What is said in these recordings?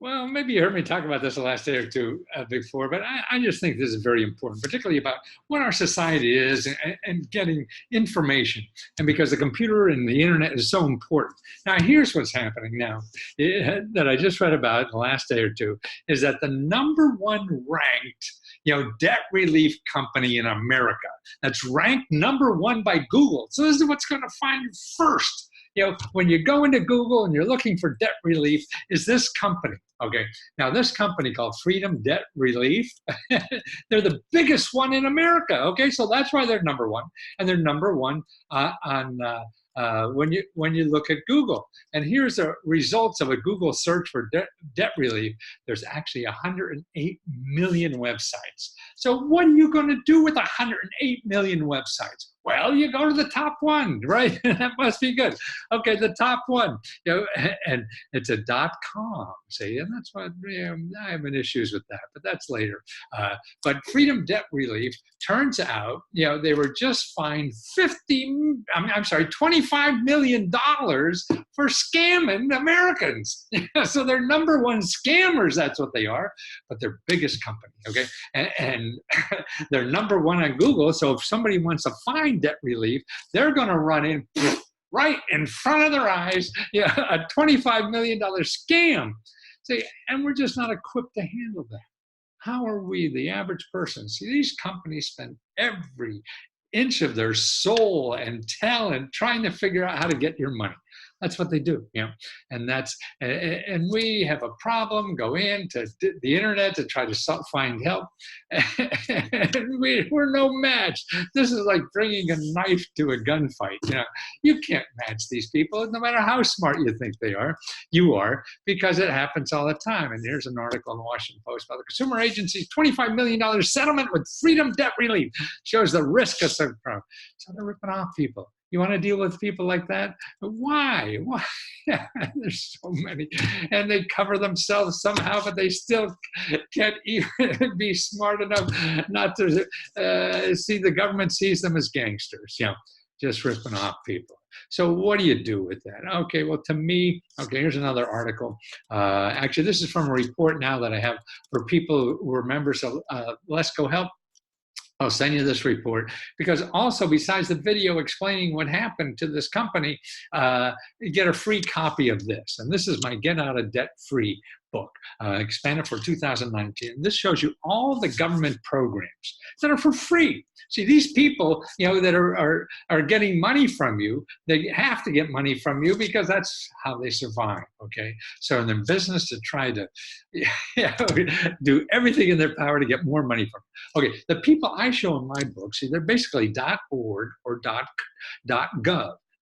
Well, maybe you heard me talk about this the last day or two before, but I just think this is very important, particularly about what our society is and getting information. And because the computer and the internet is so important. Now, here's what's happening now that I just read about in the last day or two is that the number one ranked debt relief company in America that's ranked number one by Google. So this is what's going to find you first. When you go into Google and you're looking for debt relief, is this company. Okay, now this company called Freedom Debt Relief, they're the biggest one in America. Okay, so that's why they're number one, and they're number one on when you look at Google. And here's the results of a Google search for debt relief. There's actually 108 million websites. So what are you going to do with 108 million websites? Well, you go to the top one, right? That must be good. Okay, the top one, and it's a .com. See, and that's what I have issues with that, but that's later. But Freedom Debt Relief turns out, they were just fined $25 million for scamming Americans. So they're number one scammers. That's what they are. But they're biggest company. Okay, and they're number one on Google. So if somebody wants to find debt relief, they're going to run in right in front of their eyes, a $25 million scam. See, and we're just not equipped to handle that. How are we, the average person? See, these companies spend every inch of their soul and talent trying to figure out how to get your money. That's what they do, and we have a problem. Go into the internet to try to find help, and we're no match. This is like bringing a knife to a gunfight. You can't match these people, no matter how smart you think they are. You are, because it happens all the time. And here's an article in the Washington Post about the consumer agency's $25 million settlement with Freedom Debt Relief shows the risk of some problem. So they're ripping off people. You want to deal with people like that? Why? There's so many. And they cover themselves somehow, but they still can't even be smart enough not to see the government sees them as gangsters, just ripping off people. So what do you do with that? Okay, well, to me, here's another article. Actually, this is from a report now that I have for people who are members of Lesko Help. I'll send you this report, because also, besides the video explaining what happened to this company, you get a free copy of this. And this is my Get Out of Debt Free book, expanded for 2019. This shows you all the government programs that are for free. See, these people, that are getting money from you, they have to get money from you because that's how they survive, okay? So in their business to try to do everything in their power to get more money from you. Okay, the people I show in my book, see, they're basically .org or .gov.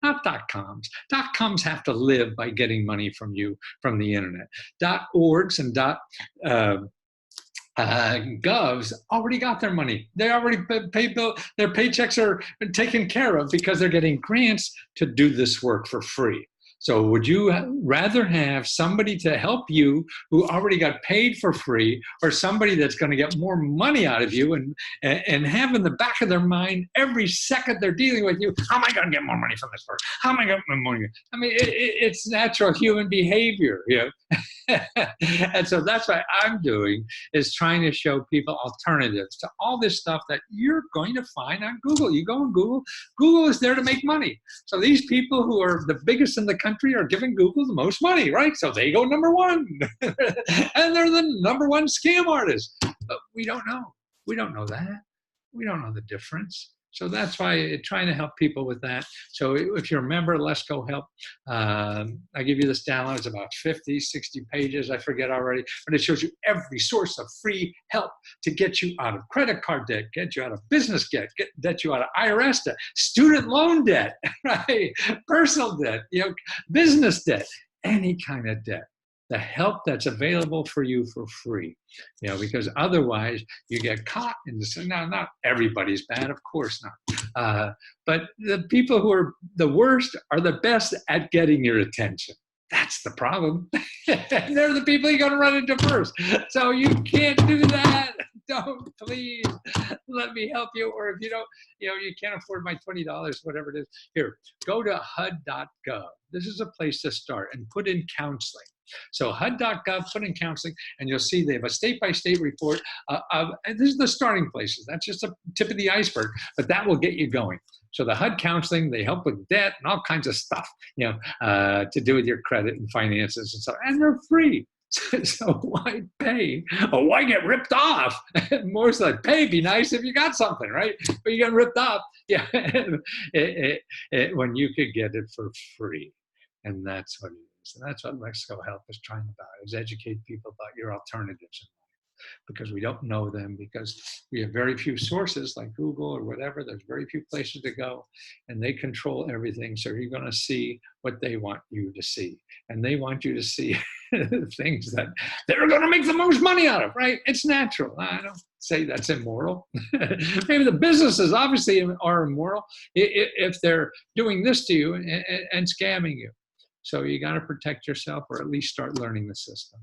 Not .coms. .coms have to live by getting money from you from the internet. .orgs and govs already got their money. They already pay bill. Their paychecks are taken care of because they're getting grants to do this work for free. So would you rather have somebody to help you who already got paid for free, or somebody that's going to get more money out of you and have in the back of their mind every second they're dealing with you, how am I going to get more money from this person? How am I going to get more money? I mean, it's natural human behavior, And so that's what I'm doing, is trying to show people alternatives to all this stuff that you're going to find on Google. You go on Google, Google is there to make money. So these people who are the biggest in the country are giving Google the most money, right? So they go number one. And they're the number one scam artist. But we don't know. We don't know that. We don't know the difference. So that's why trying to help people with that. So if you're a member, Lesko Help, I give you this download. It's about 50, 60 pages. I forget already. But it shows you every source of free help to get you out of credit card debt, get you out of business debt, get you out of IRS debt, student loan debt, right? Personal debt, business debt, any kind of debt. The help that's available for you for free, because otherwise you get caught in this. Now, not everybody's bad, of course not. But the people who are the worst are the best at getting your attention. That's the problem. They're the people you're going to run into first. So you can't do that. Don't, please let me help you. Or if you don't, you can't afford my $20, whatever it is. Here, go to HUD.gov. This is a place to start, and put in counseling. So HUD.gov, put in counseling, and you'll see they have a state-by-state report and this is the starting places. That's just a tip of the iceberg, but that will get you going. So the HUD counseling, they help with debt and all kinds of stuff, to do with your credit and finances and stuff, and they're free. So why pay? Or why get ripped off? More so like, pay, be nice if you got something, right? But you get ripped off. Yeah, when you could get it for free. And that's what it is. And that's what Lesko Help is trying about, is educate people about your alternatives in life, because we don't know them, because we have very few sources like Google or whatever. There's very few places to go, and they control everything. So you're going to see what they want you to see. And they want you to see things that they're going to make the most money out of, right? It's natural. I don't say that's immoral. Maybe the businesses obviously are immoral if they're doing this to you and scamming you. So you got to protect yourself, or at least start learning the system.